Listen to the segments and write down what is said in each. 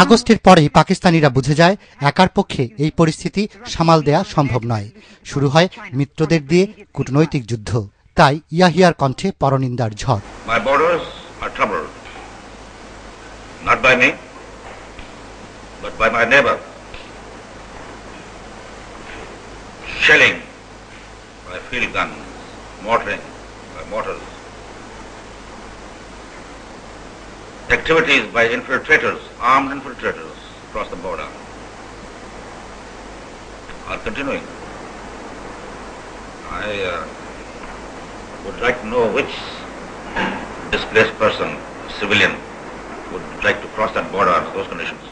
আগস্টের পরেই পাকিস্তানিরা বুঝে যায় একার পক্ষে এই পরিস্থিতি সামাল দেয়া সম্ভব নয়। শুরু হয় মিত্রদের দিয়ে কূটনৈতিক যুদ্ধ। তাই ইয়াহিয়ার কণ্ঠে পরনিন্দার ঝড়। My borders are troubled, not by me, but by my neighbor. Shelling by field guns, mortaring by mortars. Activities by infiltrators, armed infiltrators across the border are continuing. I would like to know which displaced person, civilian, would like to cross that border under those conditions.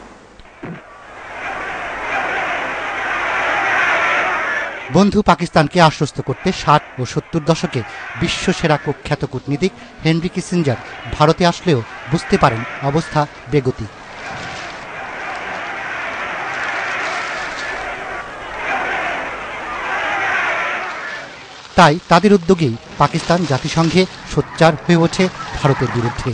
বন্ধু পাকিস্তানকে আশ্বস্ত করতে 60 ও 70 দশকে বিশ্বসেরা কুখ্যাত কূটনীতিক Henry Kissinger ভারতে আসলেও বুঝতে পারেন অবস্থা বেগতিক। তাই তাদের উদ্যোগেই পাকিস্তান জাতিসংঘে সোচ্চার হয়ে ওঠে ভারতের বিরুদ্ধে।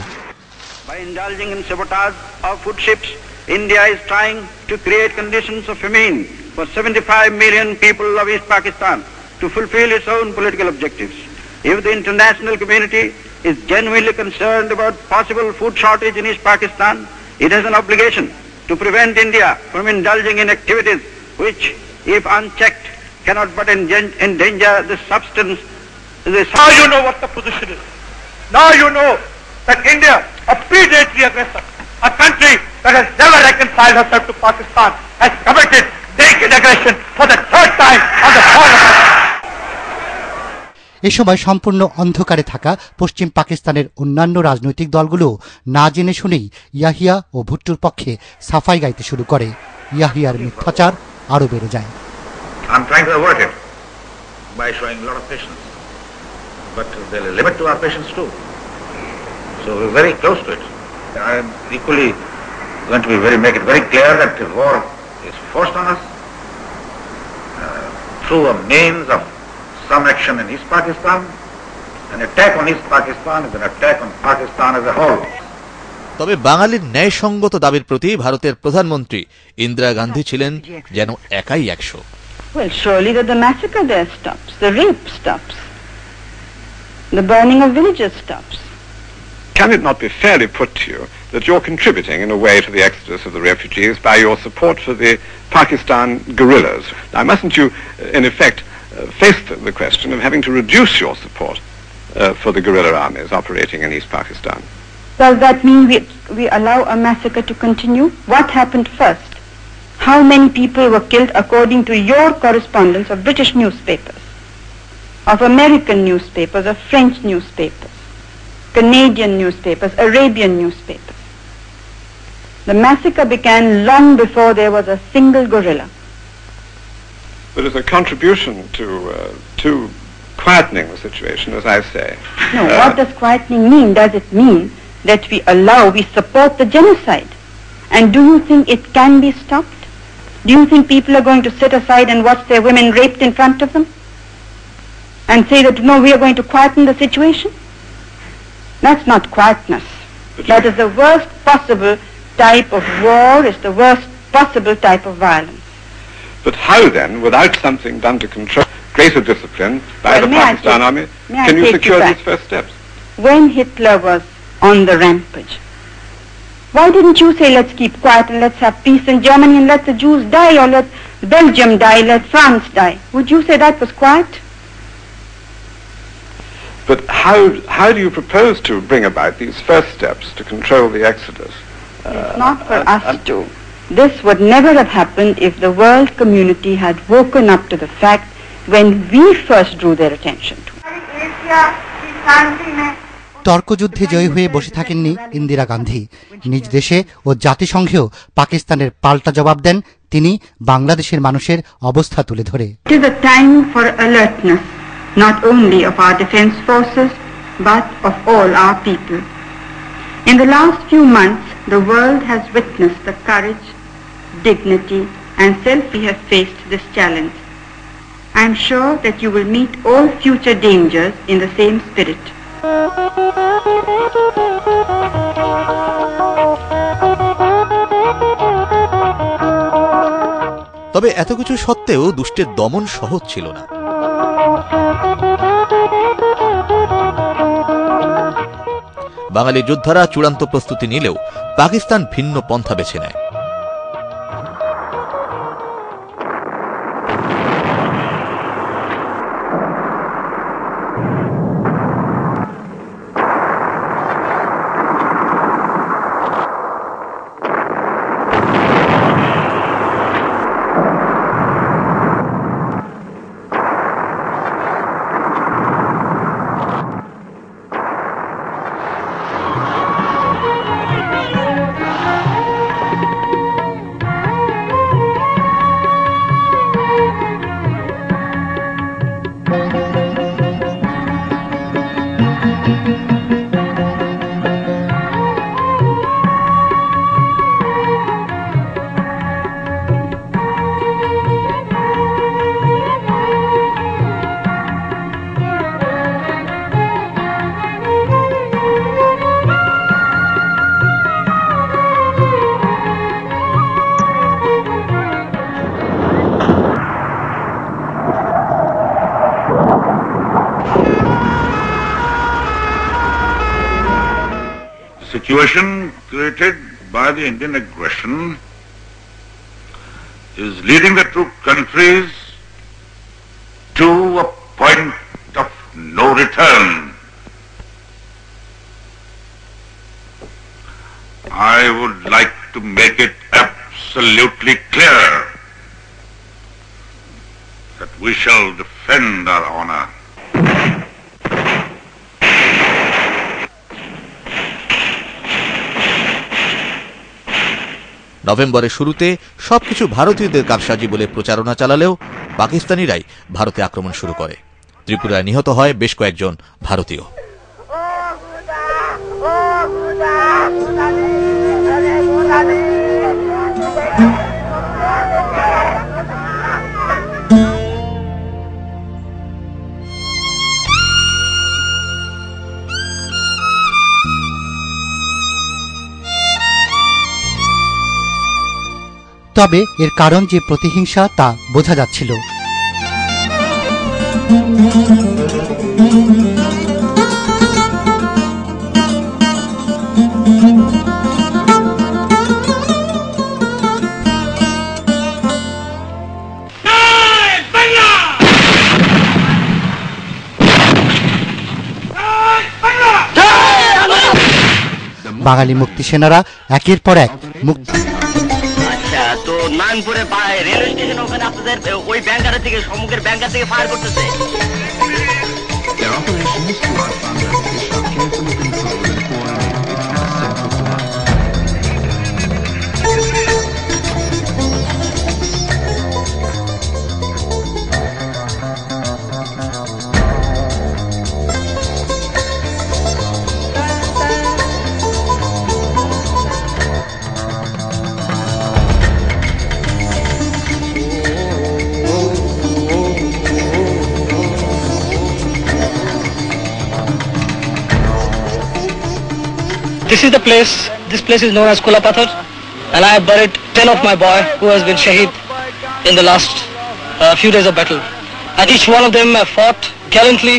By indulging in sabotage of food ships, India is trying to create conditions of famine for 75 million people of East Pakistan to fulfill its own political objectives. If the international community is genuinely concerned about possible food shortage in East Pakistan, it has an obligation to prevent India from indulging in activities which, if unchecked, cannot but endanger the substance. Now you know what the position is. Now you know that India, a predatory aggressor, a country that has never reconciled herself to Pakistan, has committed naked aggression for the third time on the soil of Pakistan. এ সময় সম্পূর্ণ অন্ধকারে থাকা পশ্চিম পাকিস্তানের অন্যান্য রাজনৈতিক দলগুলো না জেনে শুনেই ইয়াহিয়া ও ভুট্টোর পক্ষে সাফাই গাইতে শুরু করে। ইয়াহিয়ার মিথ্যাচার আরো বেড়ে যায়। I'm trying to avert it by showing a lot of patience, but there is a limit to our patience too. So we're very close to it. I am equally going to make it very clear that the war is forced on us through a means of some action in East Pakistan. An attack on East Pakistan is an attack on Pakistan as a whole. তবে বাঙালির ন্যায়সঙ্গত দাবির প্রতি ভারতের প্রধানমন্ত্রী ইন্দিরা গান্ধী ছিলেন যেন একাই 100। Well, surely that the massacre there stops, the rape stops, the burning of villages stops. Can it not be fairly put to you that you're contributing in a way to the exodus of the refugees by your support for the Pakistan guerrillas? Now, mustn't you, in effect, face the question of having to reduce your support for the guerrilla armies operating in East Pakistan? Does that mean we allow a massacre to continue? What happened first? How many people were killed according to your correspondence of British newspapers, of American newspapers, of French newspapers, Canadian newspapers, Arabian newspapers? The massacre began long before there was a single guerrilla. But as a contribution to quietening the situation, as I say. No, what does quietening mean? Does it mean that we support the genocide? And do you think it can be stopped? Do you think people are going to sit aside and watch their women raped in front of them? And say that, no, we are going to quieten the situation? That's not quietness. That is the worst possible type of war, is the worst possible type of violence. But how then, without something done to control greater discipline by the Pakistan army, can you secure these first steps? When Hitler was on the rampage, why didn't you say, let's keep quiet and let's have peace in Germany and let the Jews die, or let Belgium die, let France die? Would you say that was quiet? But how do you propose to bring about these first steps to control the exodus? It's not for us to. This would never have happened if the world community had woken up to the fact when we first drew their attention to it. তর্কযুদ্ধে জয়ী হয়ে বসে থাকেননি ইন্দিরা গান্ধী। নিজ দেশে ও জাতিসংঘেও পাকিস্তানের পাল্টা জবাব দেন তিনি বাংলাদেশের মানুষের অবস্থা তুলে ধরে। It is a time for alertness, not only of our defense forces, but of all our people. In the last few months, the world has witnessed the courage, dignity, and self we have faced this challenge. I am sure that you will meet all future dangers in the same spirit. তবে এত কিছু সত্ত্বেও দুষ্টের দমন সহজ ছিল না। বাঙালি যোদ্ধারা চূড়ান্ত প্রস্তুতি নিলেও পাকিস্তান ভিন্ন পন্থা বেছে নেয়। Situation created by the Indian aggression is leading the two countries to a point of no return. I would like to make it absolutely clear that we shall defend our honor. নভেম্বরের শুরুতে সবকিছু ভারতীয়দের কারসাজি বলে প্রচারণা চালালেও পাকিস্তানিরাই ভারতে আক্রমণ শুরু করে। ত্রিপুরায় নিহত হয় বেশ কয়েকজন ভারতীয়। তবে এর কারণ যে প্রতিহিংসা তা বোঝা যাচ্ছিল। বাঙালি মুক্তি সেনারা একের পর এক মুক্তি। তো নানপুরে রেলওয়ে স্টেশন ওখানে আপনাদের ওই ব্যাংকার থেকে সম্মুখের ব্যাংকার থেকে ফায়ার করতেছে। This is the place. This place is known as Kulapathar, and I have buried 10 of my boy who has been shaheed in the last few days of battle. And each one of them have fought gallantly.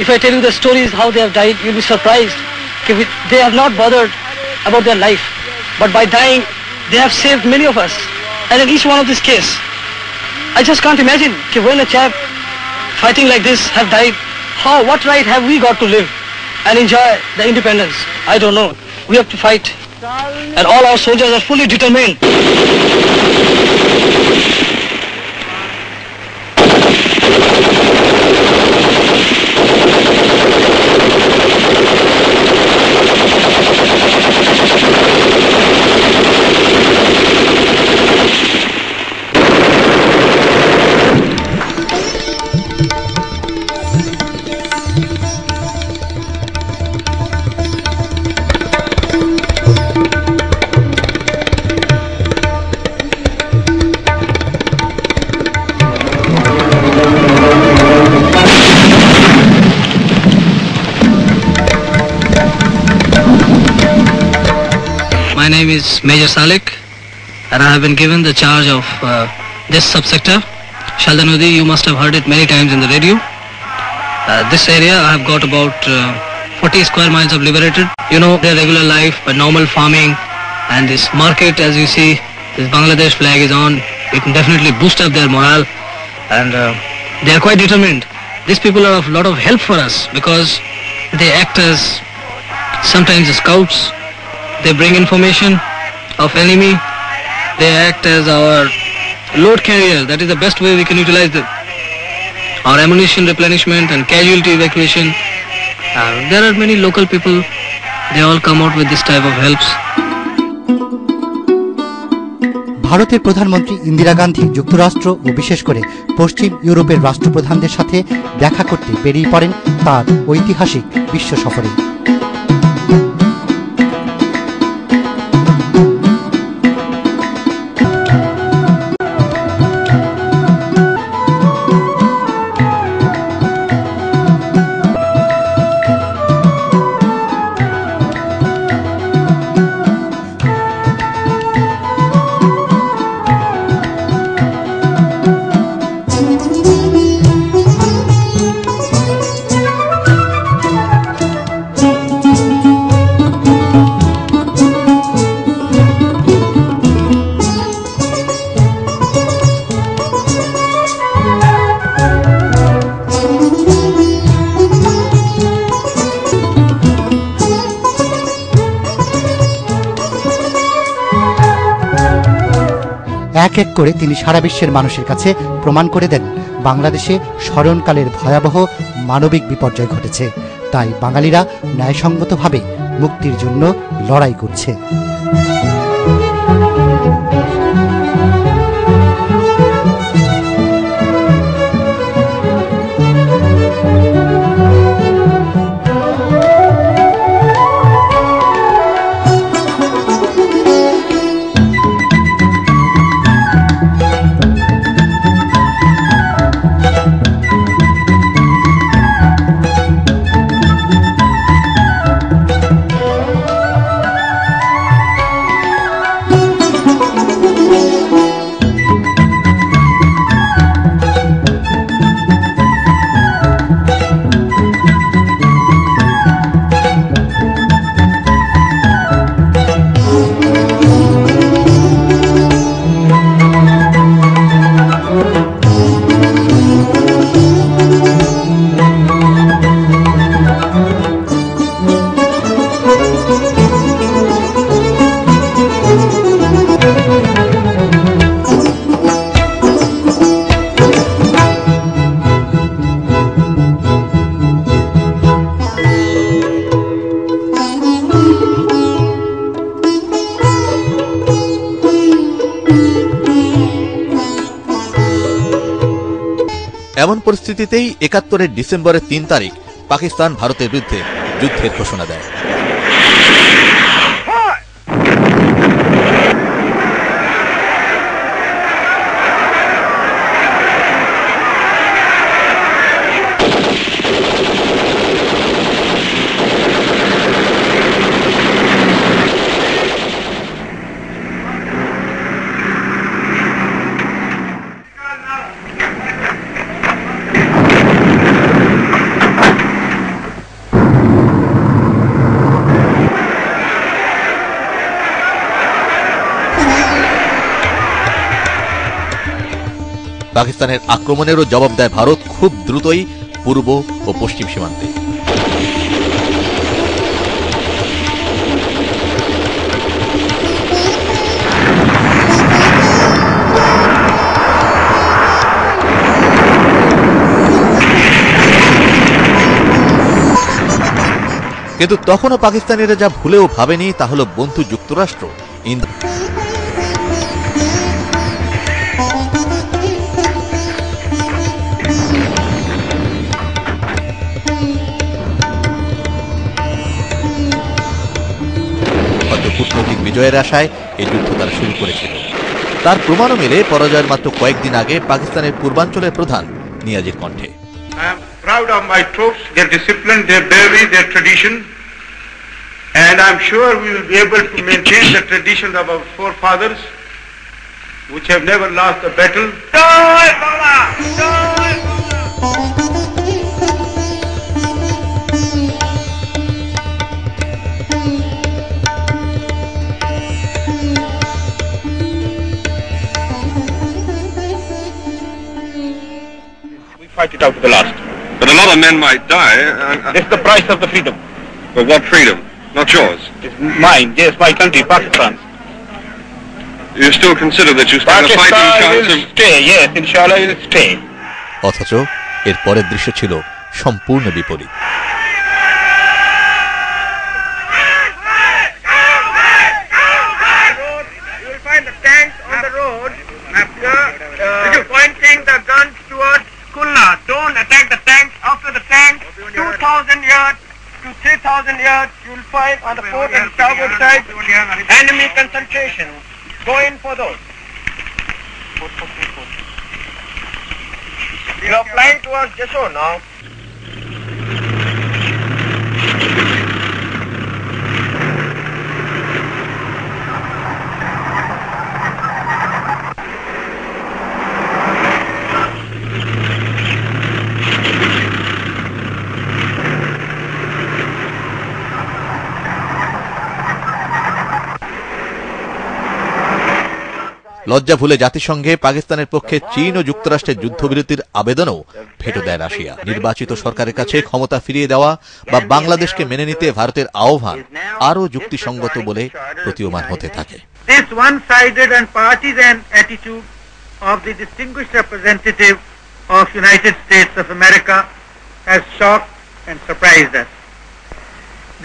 If I tell you the stories how they have died, you'll be surprised. They have not bothered about their life, but by dying, they have saved many of us. And in each one of this case, I just can't imagine when a chap fighting like this have died. What right have we got to live and enjoy the independence? I don't know. We have to fight, and all our soldiers are fully determined. My name is Major Salik, and I have been given the charge of this subsector. Shaldanudi, you must have heard it many times in the radio. This area I have got about 40 square miles of liberated. You know, their regular life, but normal farming, and this market, as you see, this Bangladesh flag is on. It can definitely boost up their morale, and they are quite determined. These people are of a lot of help for us because they act as sometimes the scouts. They bring information of enemy. They act as our load carrier. That is the best way we can utilize our ammunition replenishment and casualty evacuation. There are many local people. They all come out with this type of helps. ভারতের প্রধানমন্ত্রী ইন্দিরা গান্ধী যুক্তরাষ্ট্র ও বিশেষ করে পশ্চিম ইউরোপের রাষ্ট্রপ্রধানদের সাথে দেখা করতে বেরিয়ে পড়েন তার ঐতিহাসিক বিশ্ব সফরে। এক এক করে তিনি সারা বিশ্বের মানুষের কাছে প্রমাণ করে দেন বাংলাদেশে স্মরণকালের ভয়াবহ মানবিক বিপর্যয় ঘটেছে, তাই বাঙালিরা ন্যায়সঙ্গতভাবে মুক্তির জন্য লড়াই করছে। এমন পরিস্থিতিতেই ৭১ ডিসেম্বরের ৩ তারিখ পাকিস্তান ভারতের বিরুদ্ধে যুদ্ধের ঘোষণা দেয়। পাকিস্তানের আক্রমণেরও জবাব দেয় ভারত খুব দ্রুতই পূর্ব ও পশ্চিম সীমান্তে। কিন্তু তখনও পাকিস্তানিরা যা ভুলেও ভাবেনি তা হল বন্ধু যুক্তরাষ্ট্র কূটনৈতিক বিজয়ের আশায় এই যুদ্ধ তারা শুরু করেছিল। তার প্রমাণও মেলে পরাজয়ের মাত্র কয়েকদিন আগে পাকিস্তানের পূর্বাঞ্চলের প্রধান নিয়াজির কণ্ঠে। I am proud of my troops, their discipline, their bravery, their tradition, and I am sure we will be able to maintain the traditions of our forefathers which have never lost a battle. We fight it out to the last. But a lot of men might die. This is the price of the freedom. But what freedom? Not yours. It's mine, yes, my country, Pakistan. You still consider that you stand a fighting Pakistan chance will of... stay, yes, inshallah will stay. অথচ এর পরের দৃশ্য ছিল সম্পূর্ণ বিপরীত। You will find the tanks on the road, pointing the guns towards Kulna. Don't attack the tanks. After the tanks, 2,000 yards to 3,000 yards, you will find on the port and starboard side enemy concentration. Go in for those. You are flying towards Jessore now. লজ্জা ভুলে জাতিসংঘে পাকিস্তানের পক্ষে চীন ও যুক্তরাষ্ট্রের যুদ্ধবিরতির আবেদনও veto দেয় Russia. নির্বাচিত সরকারের কাছে ক্ষমতা ফিরিয়ে দেওয়া বা বাংলাদেশকে মেনে নিতে ভারতের আহ্বান আরও যুক্তিসঙ্গত বলে প্রতীয়মান হতে থাকে। This one-sided and partisan attitude of the distinguished representative of United States of America has shocked and surprised us.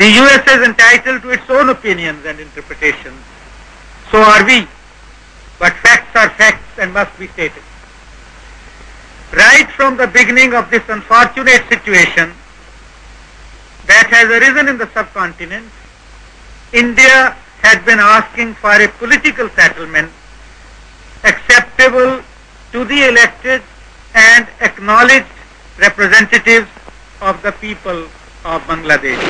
The US is entitled to its own opinions and interpretations. So are we. But facts are facts and must be stated. Right from the beginning of this unfortunate situation that has arisen in the subcontinent, India had been asking for a political settlement acceptable to the elected and acknowledged representatives of the people of Bangladesh.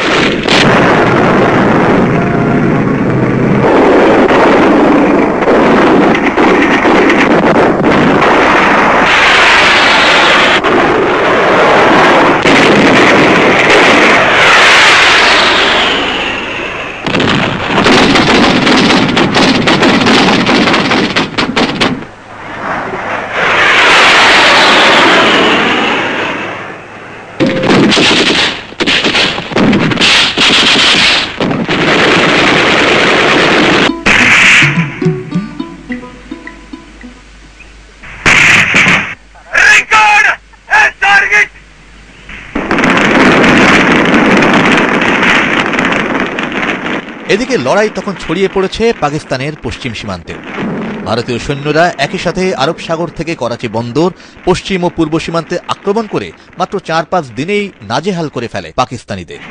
এদিকে লড়াই তখন ছড়িয়ে পড়েছে পাকিস্তানের পশ্চিম সীমান্তেও। ভারতীয় সৈন্যরা একই সাথে আরব সাগর থেকে করাচি বন্দর, পশ্চিম ও পূর্ব সীমান্তে আক্রমণ করে মাত্র 4-5 দিনেই নাজেহাল করে ফেলে পাকিস্তানিদের।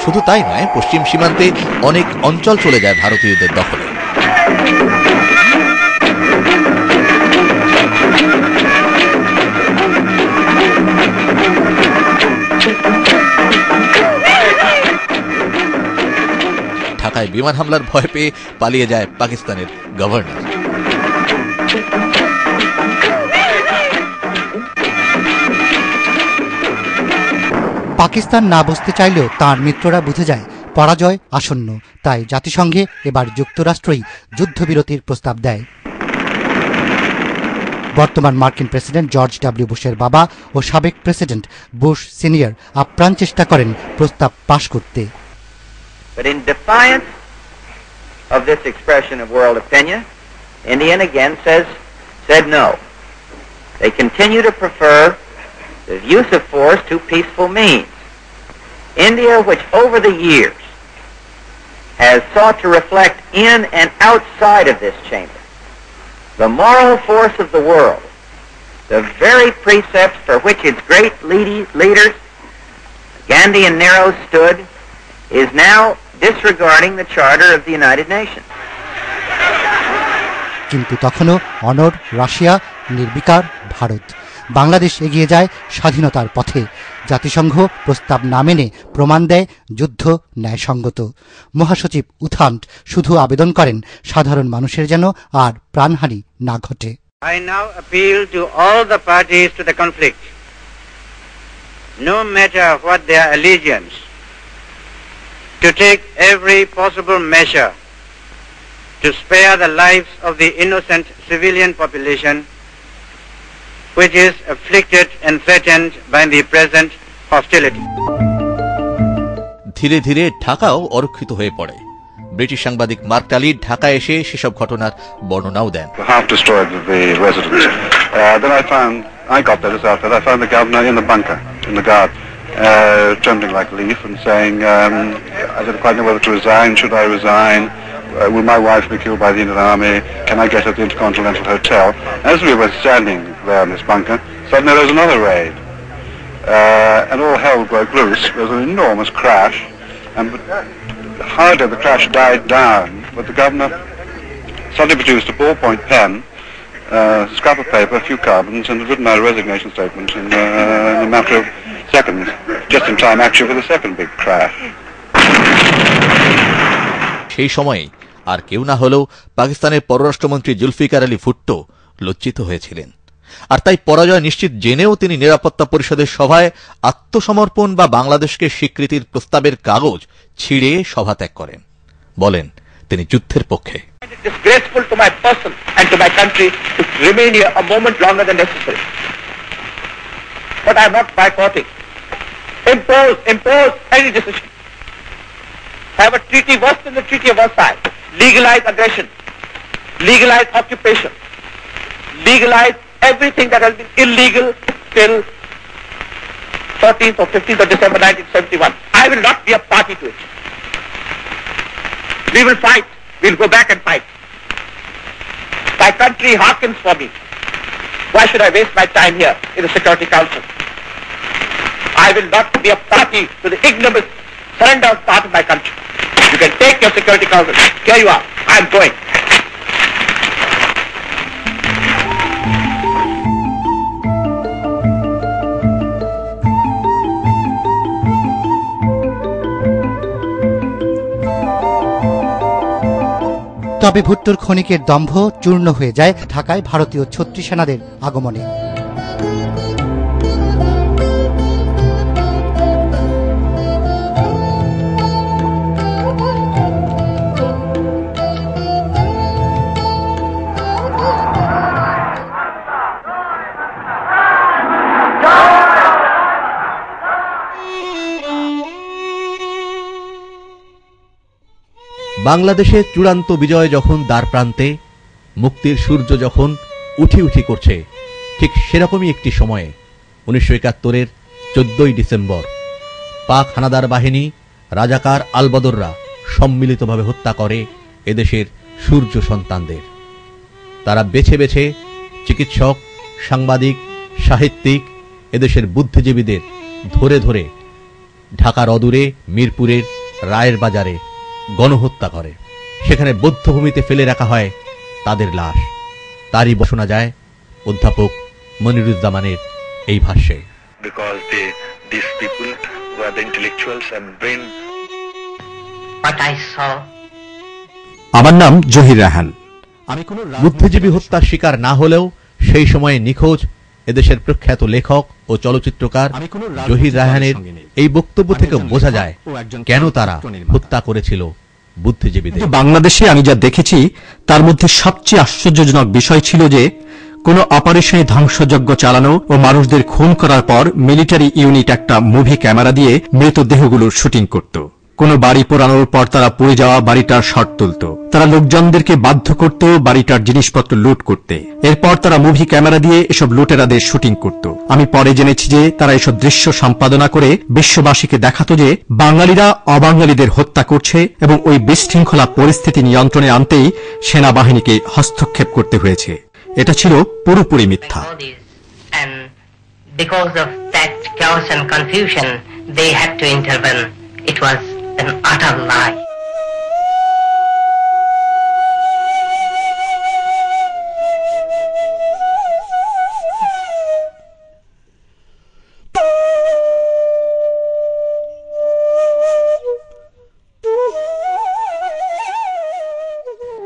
শুধু তাই নয়, পশ্চিম সীমান্তে অনেক অঞ্চল চলে যায় ভারতীয়দের দখলে। ঢাকায় বিমান হামলার ভয় পেয়ে পালিয়ে যায় পাকিস্তানের গভর্নর। পাকিস্তান না বুঝতে চাইলেও তার মিত্ররা বুঝে যায় পরাজয় আসন্ন, তাই জাতিসংঘে এবার যুক্তরাষ্ট্রই যুদ্ধবিরতির প্রস্তাব দেয়। বর্তমান মার্কিন প্রেসিডেন্ট জর্জ ডব্লিউ বুশের বাবা ও সাবেক প্রেসিডেন্ট বুশ সিনিয়র আপ্রাণ চেষ্টা করেন প্রস্তাব পাশ করতে। But in defiance of this expression of world opinion, India again said no. They continue to prefer the use of force to peaceful means. India, which over the years has sought to reflect in and outside of this chamber the moral force of the world, the very precepts for which its great leaders, Gandhi and Nehru, stood, is now disregarding the Charter of the United Nations. কিন্তু তখনও অনড় Russia, নির্বিকার ভারত। বাংলাদেশ এগিয়ে যায় স্বাধীনতার পথে। জাতিসংঘ প্রস্তাব না মেনে প্রমাণ দেয় যুদ্ধ ন্যায়সঙ্গত। মহাসচিব উথান্ট শুধু আবেদন করেন সাধারণ মানুষের যেন আর প্রাণহানি না ঘটে। I now appeal to all the parties to the conflict, no matter what their allegiance, to take every possible measure to spare the lives of the innocent civilian population which is afflicted and threatened by the present hostility. ধীরে ধীরে ঢাকাও অরক্ষিত হয়ে পড়ে। British সাংবাদিক mark টালি ঢাকা এসে সেসব ঘটনার বর্ণনাও দেন। Half destroyed the residence. Then I got there just after that. I found the governor in the bunker, in the guard, trembling like a leaf and saying, I didn't quite know whether to resign. Should I resign? Will my wife be killed by the Indian Army? Can I get at the Intercontinental Hotel? As we were standing there in this bunker, suddenly there was another raid. And all hell broke loose. There was an enormous crash. And hardly the crash died down, but the governor suddenly produced a ballpoint pen, a scrap of paper, a few carbons, and had written out a resignation statement in a matter of seconds, just in time actually for the second big crash. সেই সময়ে আর কেউ না হলেও পাকিস্তানের পররাষ্ট্রমন্ত্রী জুলফিকার আলী ভুট্টো লজ্জিত হয়েছিলেন। আর তাই পরাজয় নিশ্চিত জেনেও তিনি নিরাপত্তা পরিষদের সভায় আত্মসমর্পণ বা বাংলাদেশকে স্বীকৃতির প্রস্তাবের কাগজ ছিঁড়ে সভা ত্যাগ করেন। বলেন তিনি যুদ্ধের পক্ষে। Disgraceful to my person and to my country to remain here a moment longer than necessary. But I am not boycotting. Impose any decision. Have a treaty worse than the Treaty of Versailles. Legalize aggression. Legalize occupation. Legalize everything that has been illegal till 14th or 15th of December 1971. I will not be a party to it. We will fight. We'll go back and fight. My country hearkens for me. Why should I waste my time here in the Security Council? I will not be a party to the ignominious surrender of part of my country. You can take your Security Council. Here you are. I am going. তবে ভুট্টোর ক্ষণিকের দম্ভ চূর্ণ হয়ে যায় ঢাকায় ভারতীয় ছত্রিশ সেনাদের আগমনে। বাংলাদেশের চূড়ান্ত বিজয় যখন দ্বার প্রান্তে, মুক্তির সূর্য যখন উঠি উঠি করছে, ঠিক সেরকমই একটি সময়ে 1971-এর 14ই ডিসেম্বর পাক হানাদার বাহিনী, রাজাকার আলবদররা সম্মিলিতভাবে হত্যা করে এদেশের সূর্য সন্তানদের। তারা বেছে বেছে চিকিৎসক, সাংবাদিক, সাহিত্যিক, এদেশের বুদ্ধিজীবীদের ধরে ধরে ঢাকার অদূরে মিরপুরের রায়ের বাজারে গণহত্যা করে। সেখানে বধ্যভূমিতে ফেলে রাখা হয় তাদের লাশ। তারই শোনা যায় অধ্যাপক মনিরুজ্জামানের এই ভাষ্যে। আমার নাম জহির রায়হান। আমি কোন বুদ্ধিজীবী হত্যার শিকার না হলেও সেই সময়ে নিখোঁজ এদেশের প্রখ্যাত লেখক ও চলচ্চিত্রকার জহির রায়হানের এই বক্তব্য থেকে বোঝা যায় কেন তারা হত্যা করেছিল বুদ্ধিজীবীদের। বাংলাদেশে আমি যা দেখেছি তার মধ্যে সবচেয়ে আশ্চর্যজনক বিষয় ছিল যে কোন অপারেশনে ধ্বংসযজ্ঞ চালানো ও মানুষদের খুন করার পর মিলিটারি ইউনিট একটা মুভি ক্যামেরা দিয়ে মৃতদেহগুলোর শুটিং করত। কোন বাড়ি পোড়ানোর পর তারা পুড়ে যাওয়া বাড়িটার শট তুলত। তারা লোকজনদেরকে বাধ্য করত বাড়িটার জিনিসপত্র লুট করতে। এরপর তারা মুভি ক্যামেরা দিয়ে এসব লুটেরাদের শুটিং করত। আমি পরে জেনেছি যে তারা এসব দৃশ্য সম্পাদনা করে বিশ্ববাসীকে দেখাতো যে বাঙালিরা অবাঙালিদের হত্যা করছে এবং ওই বিশৃঙ্খলা পরিস্থিতি নিয়ন্ত্রণে আনতেই সেনাবাহিনীকে হস্তক্ষেপ করতে হয়েছে। এটা ছিল পুরোপুরি মিথ্যা। Because of that chaos and confusion, they had to intervene. It was an utter lie.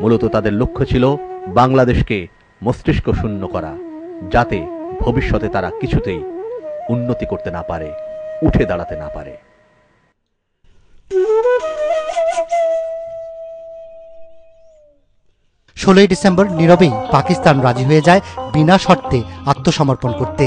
মূলত তাদের লক্ষ্য ছিল বাংলাদেশকে মস্তিষ্ক শূন্য করা, যাতে ভবিষ্যতে তারা কিছুতেই উন্নতি করতে না পারে, উঠে দাঁড়াতে না পারে। 16 ডিসেম্বর নীরবেই পাকিস্তান রাজি হয়ে যায় বিনা শর্তে আত্মসমর্পণ করতে।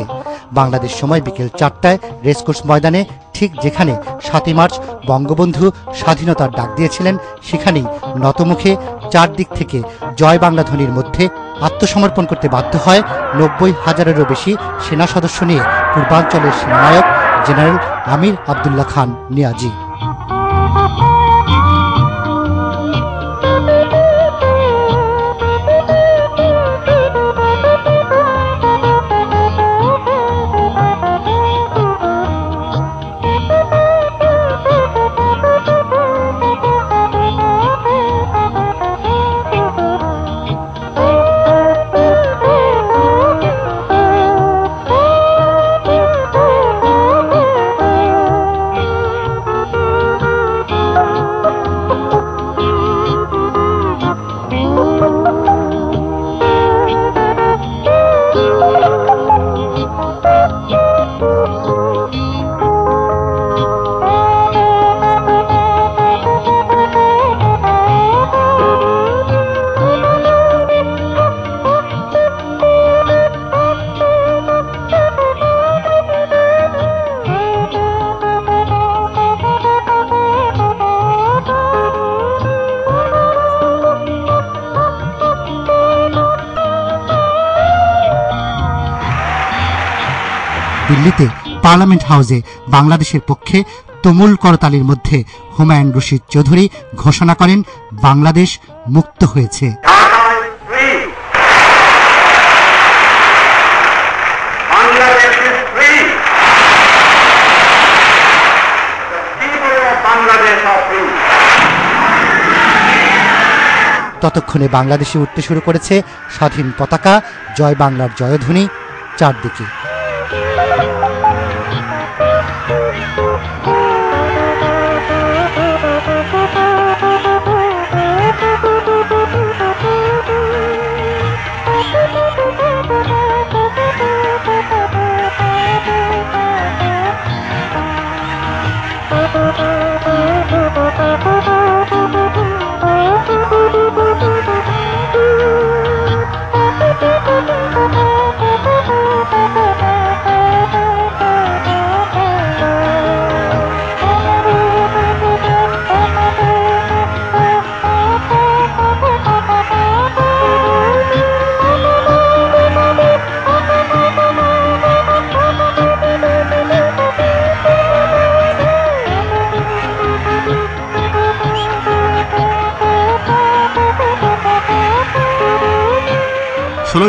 বাংলাদেশ সময় বিকেল 4টায় রেসকোর্স ময়দানে, ঠিক যেখানে 7 মার্চ বঙ্গবন্ধু স্বাধীনতার ডাক দিয়েছিলেন, সেখানেই নতমুখে চারদিক থেকে জয় বাংলা ধ্বনির মধ্যে আত্মসমর্পণ করতে বাধ্য হয় 90,000-এরও বেশি সেনা সদস্য নিয়ে পূর্বাঞ্চলের সেনানায়ক জেনারেল আমির আবদুল্লাহ খান নিয়াজি। দিল্লিতে পার্লামেন্ট হাউসে বাংলাদেশের পক্ষে তুমুল করতালির মধ্যে হুমায়ুন রশিদ চৌধুরী ঘোষণা করেন, বাংলাদেশ মুক্ত হয়েছে। ততক্ষণে বাংলাদেশে উঠতে শুরু করেছে স্বাধীন পতাকা, জয় বাংলার জয়ধ্বনি চারদিকে।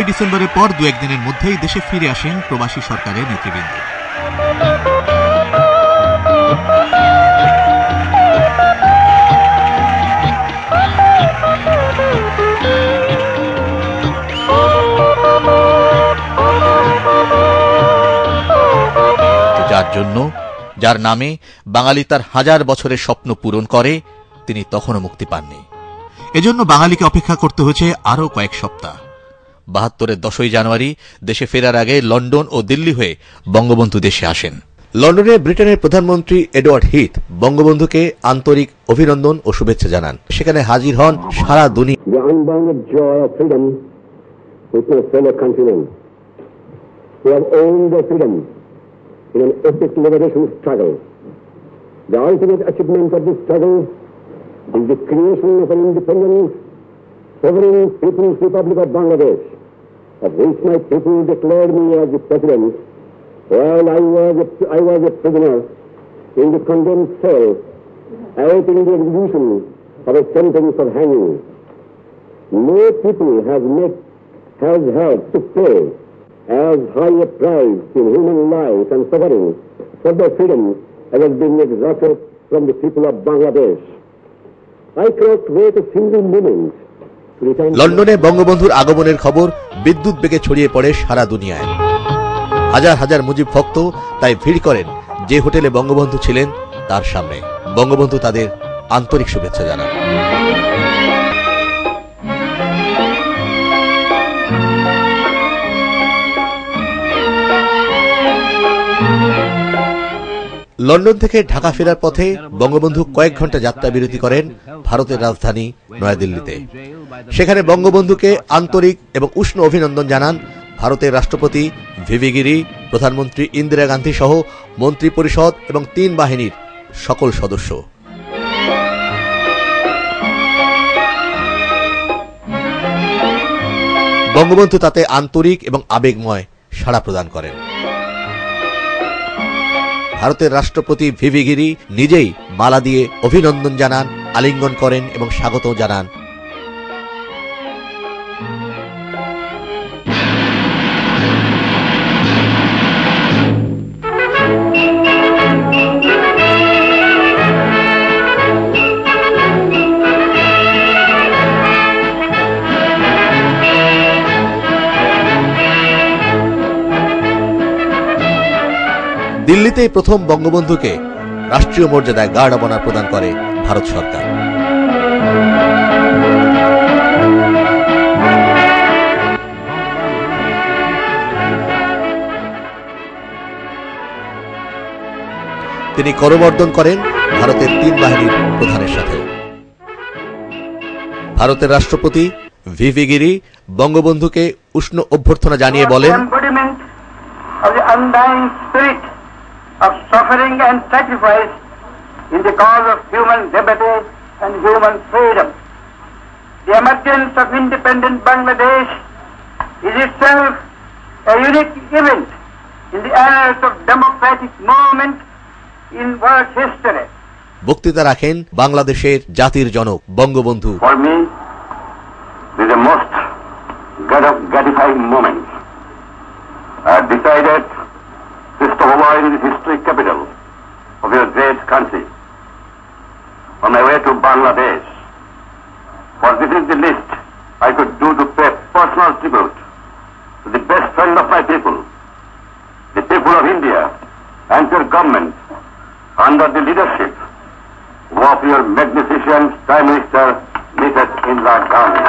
ডিসেম্বরের পর দু একদিনের মধ্যেই দেশে ফিরে আসেন প্রবাসী সরকারের নেতৃবৃন্দ। যার জন্য, যার নামে বাঙালি তার 1000 বছরের স্বপ্ন পূরণ করে, তিনি তখনও মুক্তি পাননি। এজন্য বাঙালিকে অপেক্ষা করতে হয়েছে আরও কয়েক সপ্তাহ। 72-এর 10ই জানুয়ারি দেশে ফেরার আগে লন্ডন ও দিল্লি হয়ে বঙ্গবন্ধু দেশে আসেন। লন্ডনে ব্রিটেনের প্রধানমন্ত্রী এডওয়ার্ড হিথ বঙ্গবন্ধুকে আন্তরিক অভিনন্দন ও শুভেচ্ছা জানান। সেখানে হাজির হন সারা দুনিয়া। Sovereign People's Republic of Bangladesh, of which my people declared me as the president, while I was a prisoner in the condemned cell, awaiting the execution of a sentence of hanging. No people has met has had to pay as high a price in human life and suffering for their freedom as has been exacted from the people of Bangladesh. I cannot wait a single moment to return. লন্ডনে বঙ্গবন্ধুর আগমনের খবর বিদ্যুৎ বেগে ছড়িয়ে পড়ে সারা দুনিয়ায়। হাজার হাজার মুজিব ভক্ত তাই ভিড় করেন যে হোটেলে বঙ্গবন্ধু ছিলেন তার সামনে। বঙ্গবন্ধু তাদের আন্তরিক শুভেচ্ছা জানান। লন্ডন থেকে ঢাকা ফেরার পথে বঙ্গবন্ধু কয়েক ঘন্টা যাত্রা বিরতি করেন ভারতের রাজধানী নয়াদিল্লিতে। সেখানে বঙ্গবন্ধুকে আন্তরিক এবং উষ্ণ অভিনন্দন জানান ভারতের রাষ্ট্রপতি ভিভি গিরি, প্রধানমন্ত্রী ইন্দিরা গান্ধী সহ মন্ত্রী পরিষদ এবং 3 বাহিনীর সকল সদস্য। বঙ্গবন্ধু তাতে আন্তরিক এবং আবেগময় সাড়া প্রদান করেন। ভারতের রাষ্ট্রপতি ভিভি গিরি নিজেই মালা দিয়ে অভিনন্দন জানান, আলিঙ্গন করেন এবং স্বাগত জানান। দিল্লিতেই প্রথম বঙ্গবন্ধুকে রাষ্ট্রীয় মর্যাদায় গার্ড অব অনার প্রদান করে ভারত সরকার। তিনি করমর্দন করেন ভারতের 3 বাহিনীর প্রধানের সাথে। ভারতের রাষ্ট্রপতি ভিভি গিরি বঙ্গবন্ধুকে উষ্ণ অভ্যর্থনা জানিয়ে বলেন, of suffering and sacrifice in the cause of human liberty and human freedom. The emergence of independent Bangladesh is itself a unique event in the annals of democratic movement in world history. বক্তৃতা রাখেন বাংলাদেশের জাতির জনক Bangabandhu. For me, this is a most gratifying moment. I have decided to stop over in the historic capital of your great country on my way to Bangladesh. For this is the least I could do to pay personal tribute to the best friend of my people, the people of India, and your government under the leadership of your magnificent Prime Minister, Mrs. Indira Gandhi.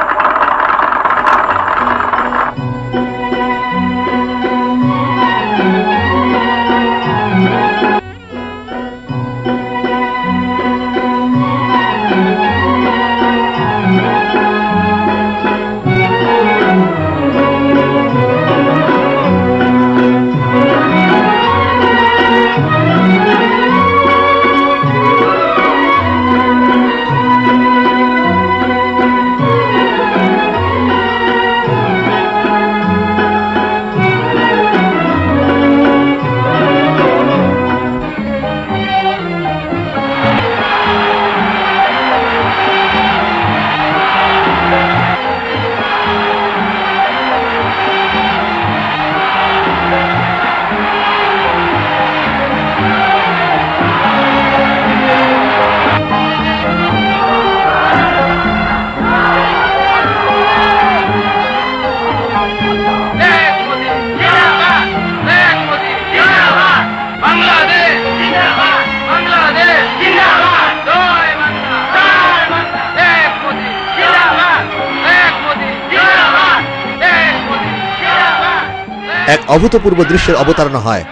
এক অভূতপূর্ব দৃশ্যের অবতারণা হয়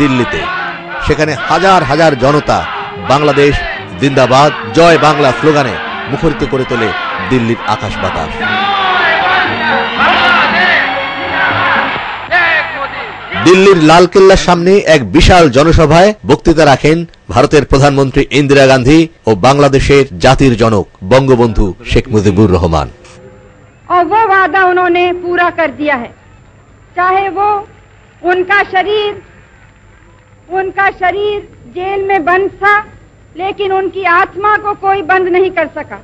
দিল্লিতে। সেখানে হাজার হাজার জনতা বাংলাদেশ জিন্দাবাদ, জয় বাংলা স্লোগানে মুখরিত করে তোলে দিল্লির আকাশ বাতাস। দিল্লির লালকেল্লার সামনে এক বিশাল জনসভায় বক্তৃতা রাখেন ভারতের প্রধানমন্ত্রী ইন্দিরা গান্ধী ও বাংলাদেশের জাতির জনক বঙ্গবন্ধু শেখ মুজিবুর রহমান। और वो वादा उन्होंने पूरा कर दिया है, चाहे वो उनका शरीर जेल में बंद था, लेकिन उनकी आत्मा को कोई बंद नहीं कर सका।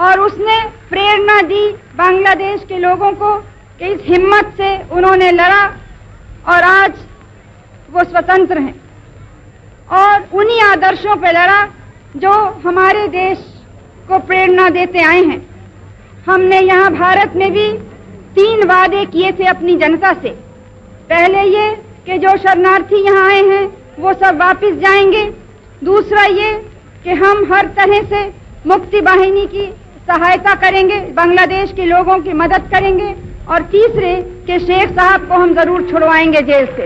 और उसने प्रेरणा दी बांग्लादेश के लोगों को कि इस हिम्मत से उन्होंने लड़ा और आज वो स्वतंत्र हैं और उन्हीं आदर्शों पर लड़ा जो हमारे देश को प्रेरणा देते आए हैं। हमने यहाँ भारत में भी 3 वादे किए थे अपनी जनता से। पहले ये कि जो शरणार्थी यहाँ आए हैं वो सब वापस जाएंगे। दूसरा ये कि हम हर तरह से मुक्ति वाहिनी की सहायता करेंगे, बांग्लादेश के लोगों की मदद करेंगे। और तीसरे कि शेख साहब को हम जरूर छुड़वाएंगे जेल से।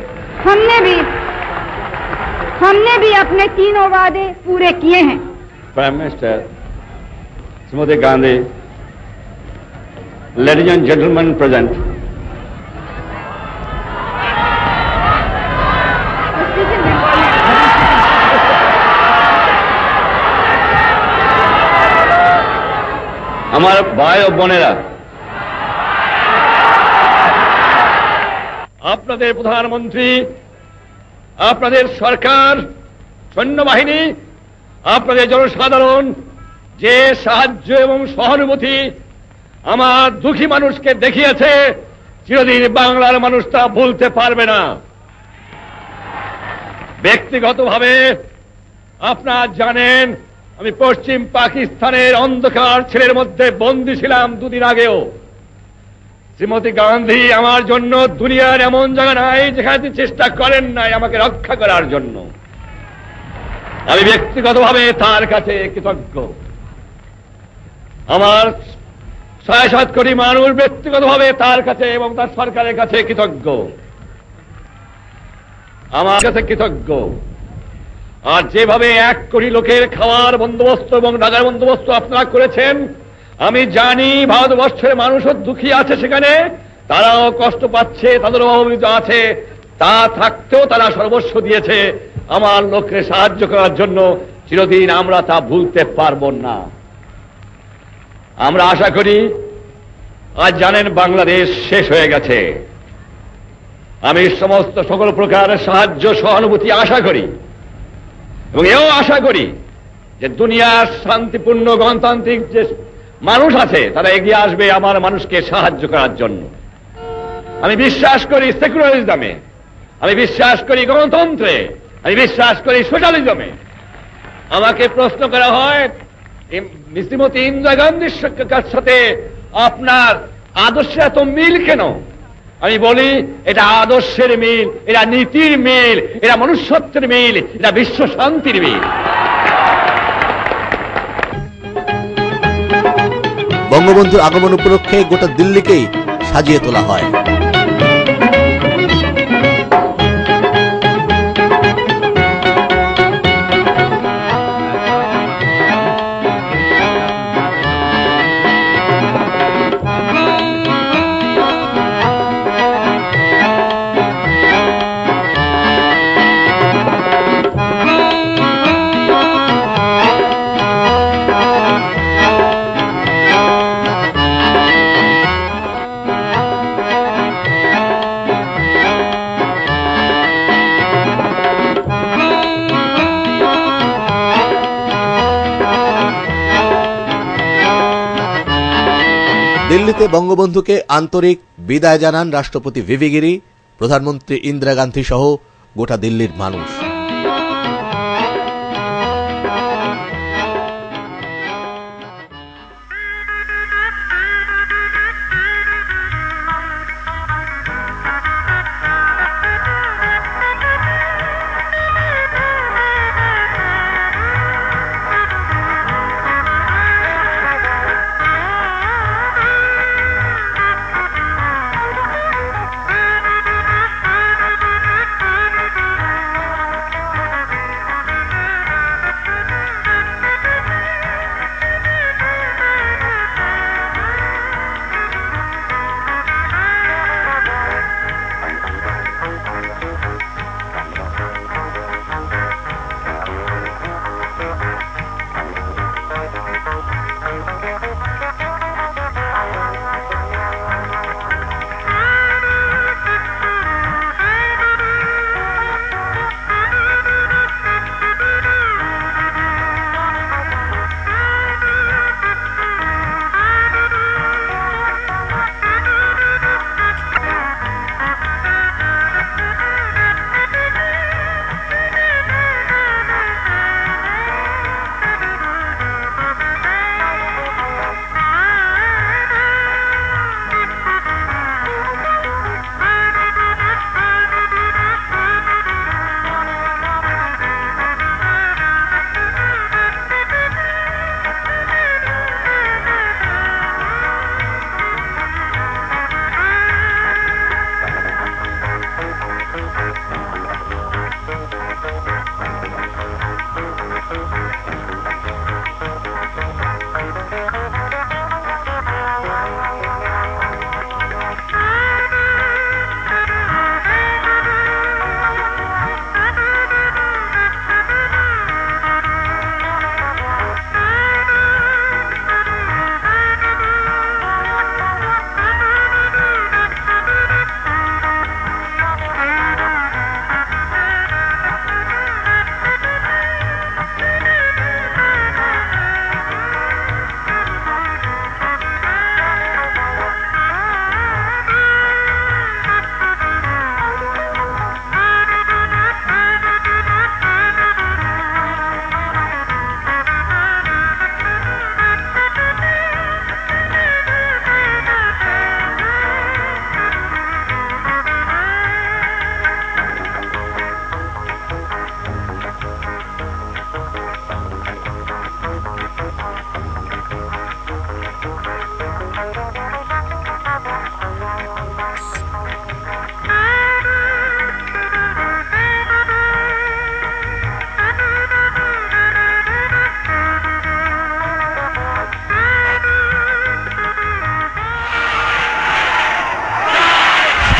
हमने भी अपने 3 वादे पूरे किए हैं। Prime minister Shrimati Gandhi, ladies and gentleman present, আমার ভাই ও বোনেরা, আপনাদের প্রধানমন্ত্রী, আপনাদের সরকার, সৈন্যবাহিনী, আপনাদের জনসাধারণ যে সাহায্য এবং সহানুভূতি আমার দুঃখী মানুষকে দেখিয়েছে, চিরদিন বাংলার মানুষ তা ভুলতে পারবে না। ব্যক্তিগতভাবে আপনারা জানেন আমি পশ্চিম পাকিস্তানের অন্ধকার ছেলের মধ্যে বন্দী ছিলাম 2 দিন আগেও। শ্রীমতী গান্ধী আমার জন্য দুনিয়ার এমন জায়গা নাই যেখানে তিনি চেষ্টা করেন নাই আমাকে রক্ষা করার জন্য। আমি ব্যক্তিগতভাবে তার কাছে কৃতজ্ঞ। আমার 6-7 কোটি মানুষ ব্যক্তিগতভাবে তার কাছে এবং তার সরকারের কাছে কৃতজ্ঞ, আমার কাছে কৃতজ্ঞ। আর যেভাবে 1 কোটি লোকের খাওয়ার বন্দোবস্ত এবং ঢাকার বন্দোবস্ত আপনারা করেছেন, আমি জানি ভারতবর্ষের মানুষও দুঃখী আছে, সেখানে তারাও কষ্ট পাচ্ছে, তাদেরও অবহেলিত আছে। তা থাকতেও তারা সর্বস্ব দিয়েছে আমার লোককে সাহায্য করার জন্য। চিরদিন আমরা তা ভুলতে পারব না। আমরা আশা করি, আজ জানেন বাংলাদেশ শেষ হয়ে গেছে। আমি সমস্ত সকল প্রকারের সাহায্য সহানুভূতি আশা করি এবং এও আশা করি যে দুনিয়ার শান্তিপূর্ণ গণতান্ত্রিক যে মানুষ আছে তারা এগিয়ে আসবে আমার মানুষকে সাহায্য করার জন্য। আমি বিশ্বাস করি সেকুলারিজমে, আমি বিশ্বাস করি গণতন্ত্রে, আমি বিশ্বাস করি সোশ্যালিজমে। আমাকে প্রশ্ন করা হয় শ্রীমতী ইন্দিরা গান্ধীর সাথে আপনার আদর্শের এত মিল কেন? আমি বলি এটা আদর্শের মিল, এটা নীতির মিল, এটা মনুষ্যত্বের মিল, এটা বিশ্ব শান্তির মিল। বঙ্গবন্ধুর আগমন উপলক্ষে গোটা দিল্লিকেই সাজিয়ে তোলা হয়। দিল্লিতে বঙ্গবন্ধুকে আন্তরিক বিদায় জানান রাষ্ট্রপতি ভিভি গিরি, প্রধানমন্ত্রী ইন্দিরা গান্ধী সহ গোটা দিল্লির মানুষ।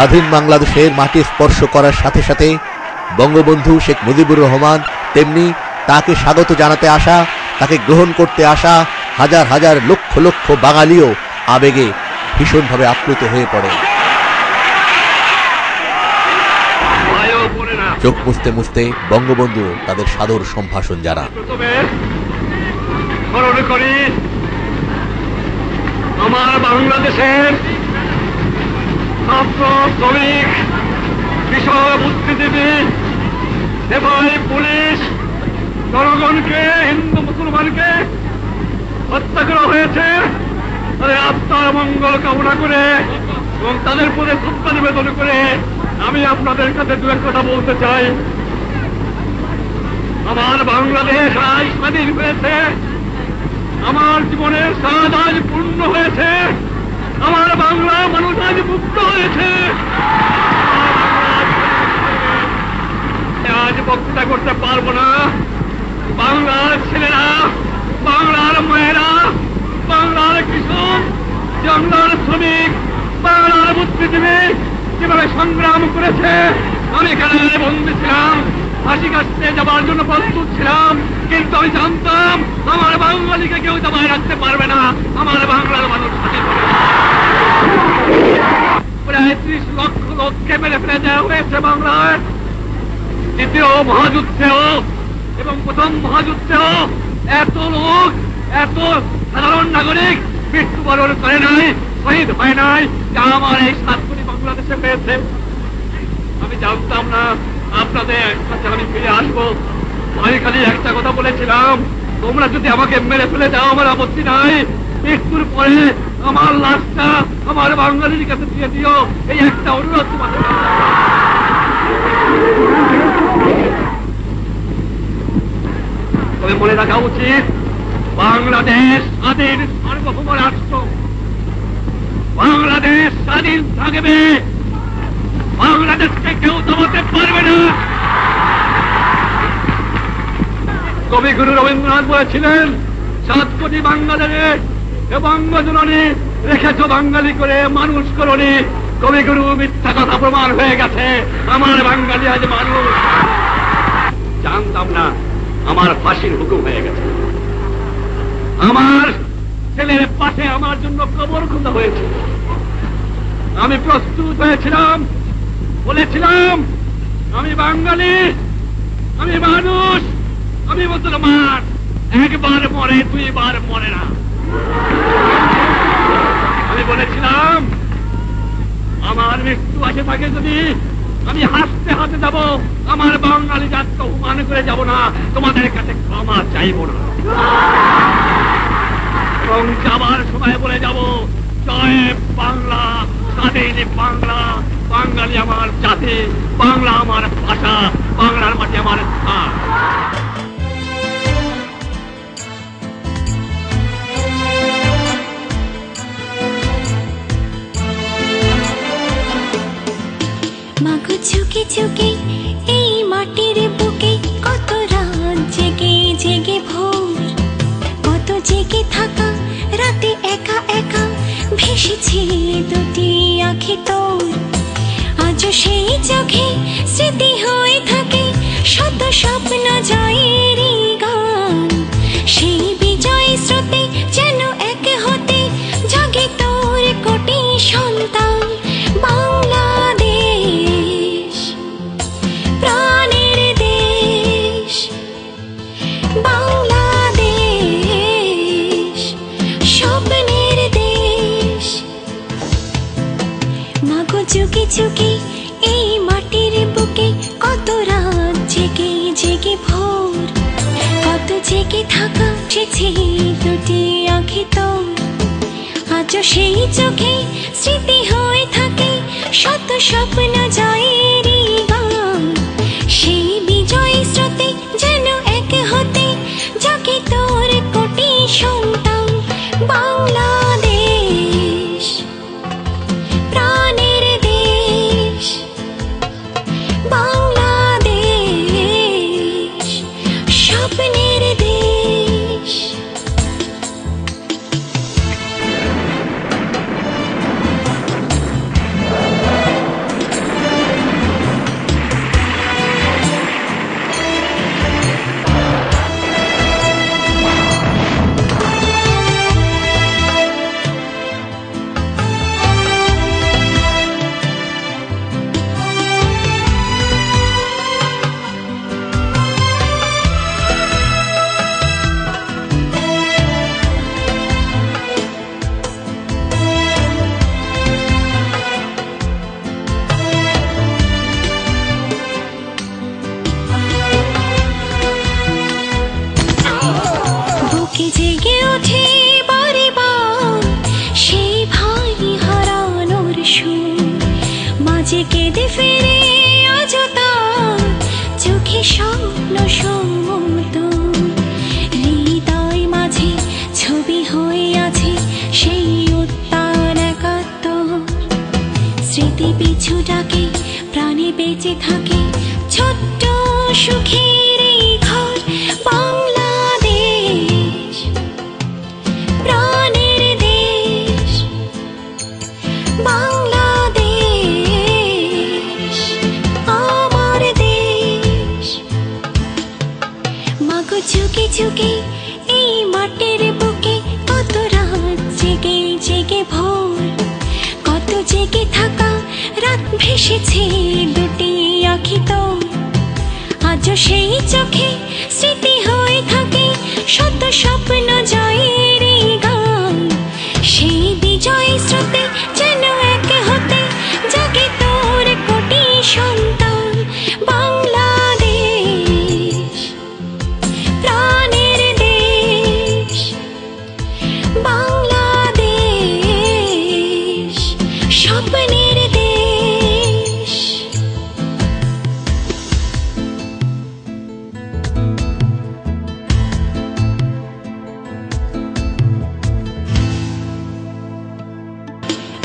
স্বাধীন বাংলাদেশের মাটি স্পর্শ করার সাথে সাথে বঙ্গবন্ধু শেখ মুজিবুর রহমান তেমনি তাকে স্বাগত জানাতে আসা, তাকে গ্রহণ করতে আসা হাজার হাজার লক্ষ লক্ষ বাঙালিও আবেগে ভীষণভাবে আপ্লুত হয়ে পড়ে। চোখ মুছতে মুছতে বঙ্গবন্ধু তাদের সাদর সম্ভাষণ জানান। স্মরণ করি আমার বাংলাদেশের ছাত্র, শ্রমিক, কৃষক, বুদ্ধিজীবী, সেবাই, পুলিশ, জনগণকে, হিন্দু মুসলমানকে হত্যা করা হয়েছে। তাদের আত্মার মঙ্গল কামনা করে এবং তাদের প্রতি শ্রদ্ধা নিবেদন করে আমি আপনাদের কাছে দু এক কথা বলতে চাই। আমার বাংলাদেশ আজ স্বাধীন হয়েছে, আমার জীবনের স্বাদ আজ পূর্ণ হয়েছে, আমার বাংলা মানুষ আজ মুক্ত হয়েছে। আজ বক্তৃতা করতে পারবো না। বাংলার ছেলেরা, বাংলার মায়েরা, বাংলার কৃষক, বাংলার শ্রমিক, বাংলার বুদ্ধিজীবী যেভাবে সংগ্রাম করেছে, আমি কারাগারে বন্দী ছিলাম, ফাঁসি কাটতে যাবার জন্য প্রস্তুত ছিলাম, কিন্তু আমি জানতাম আমার বাঙালিকে কেউ দাবায় রাখতে পারবে না। আমার বাংলার মানুষ স্বাধীন হবে। প্রায় 30 লক্ষ লোককে মেরে ফেলে দেওয়া হয়েছে বাংলায়। দ্বিতীয় মহাযুদ্ধেও এবং প্রথম মহাযুদ্ধেও এত লোক, এত সাধারণ নাগরিক মৃত্যুবরণ করে নাই, শহীদ হয় নাই, যা আমার এই 7 কোটি বাংলাদেশে পেয়েছে। আমি জানতাম না আপনাদের কাছে আমি ফিরে আসবো। আমি খালি একটা কথা বলেছিলাম, তোমরা যদি আমাকে মেরে ফেলে দাও আমার আপত্তি নাই, মৃত্যুর পরে আমার লাশটা আমার বাঙালির কাছে দিয়ে দিও, এই একটা অনুরোধ তোমাদের। তবে মনে রাখা উচিত, বাংলাদেশ স্বাধীন সার্বভৌম রাষ্ট্র, বাংলাদেশ স্বাধীন থাকবে, বাংলাদেশকে কেউ দমাতে পারবে না। কবিগুরু রবীন্দ্রনাথ বলেছিলেন, 7 কোটি বাঙালিরে বঙ্গজননী রেখেছ বাঙালি করে মানুষ করনি। কবিগুরু মিথ্যা কথা প্রমাণ হয়ে গেছে। আমার বাঙালি আজ মানুষ। জানতাম না আমার ফাঁসির হুকুম হয়ে গেছে। আমার ছেলের পাশে আমার জন্য কবর খোঁজা হয়েছে। আমি প্রস্তুত হয়েছিলাম, বলেছিলাম আমি বাঙালি, আমি মানুষ, আমি মুসলমান, একবার মরে 2 বার মরে না। আমি বলেছিলাম আমার মৃত্যু আসে থাকে যদি আমি হাসতে হাসতে যাব, আমার বাঙালি জাতকে অপমান করে যাব না, তোমাদের কাছে ক্ষমা চাইব না। এবং যাবার সময় বলে যাব, জয় বাংলা, স্বাধীন বাংলা, বাঙালি আমার জাতি, বাংলা আমার ভাষা, বাংলার মাটি আমার স্থান। মাগো ঝুঁকে ঝুঁকে এই মাটির বুকে কত রাত জেগে জেগে ভোর, কত জেগে থাকা রাতে একা একা ভেসেছে 2টি আঁখি তোর। আজও সেই চোখে স্মৃতি হয়ে থাকে শত স্বপ্ন জয়েরই গান। সেই বিজয় স্রোতে যেন এক হতে জাগে তোর কোটি সন্তান। বাংলাদেশ প্রাণের দেশ, বাংলাদেশ স্বপ্নের দেশ। মাগো যুগে যুগে এই মাটির বুকে কত রাত জেগে জেগে ভোর, কত জেগে থাকা সেছে 2টি আঁখি তোর। আজও সেই চোখে স্মৃতি হয়ে থাকে শত স্বপ্ন জয়েরই গান। সেই বিজয় স্রোতে যেন এক হতে জাগে তোর কোটি সন্তান। বাংলাদেশ প্রাণের দেশ, বাংলাদেশ স্বপ্নের দেশ। ফেদে ফিরে আজ তার চোখে স্বপ্ন সমুদর হৃদয় মাঝে ছবি হয়ে আছে সেই উত্তাল একাত্তর স্মৃতি পিছু ডাকে প্রাণে বেঁচে থাকে ছোট্ট সুখের এই ঘর বাংলাদেশ প্রাণের দেশ বাংলাদেশ আমার দেশ মাগো ঝুঁকে ঝুঁকে এই মাটির বুকে কত রাত জেগে জেগে ভোর কত জেগে থাকা রাত ভেসেছে দুটি আঁখি তোর আজও সেই চোখে স্মৃতি হয়ে থাকে শত স্বপ্ন জয়ের গান সেই বিজয় স্রোতে যেন এক হতে জাগে তোর কোটি সন্তান বাংলাদেশ প্রাণের দেশ বাংলাদেশ স্বপ্নের দেশ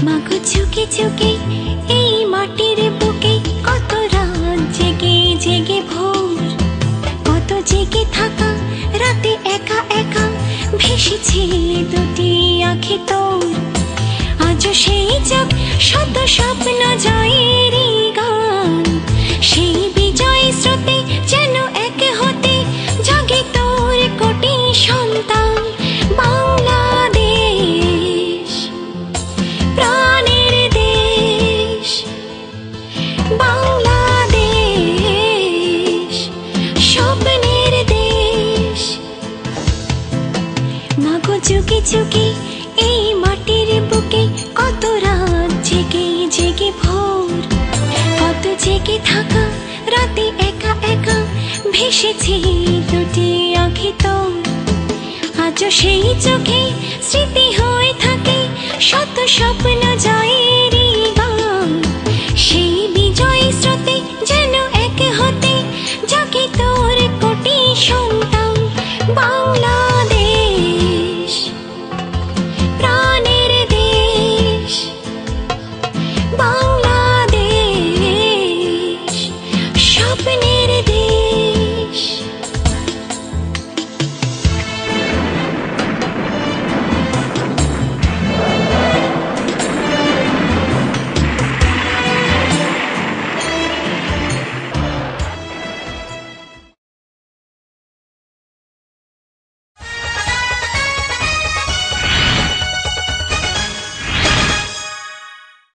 মাগো ঝুঁকে ঝুঁকে এই মাটির বুকে কত রাত জেগে জেগে ভোর কত জেগে থাকা রাতে একা একা ভেসেছে দুটি আঁখি তোর আজও সেই চোখ শত স্বপ্ন জয়ের গান সেই বিজয় স্রোতে যেন এক হতে জাগে তোর কোটি সন্তান বাংলাদেশ প্রাণের দেশ বাংলাদেশ স্বপ্নের দেশ মাগো যুগে যুগে এই মাটির বুকে কত রাত জেগে জেগে ভোর কত জেগে থাকা রাতে একা একা ভেসেছে দুটি আঁখি তোর আজও সেই চোখে স্মৃতি হয়ে থাকে শত স্বপ্ন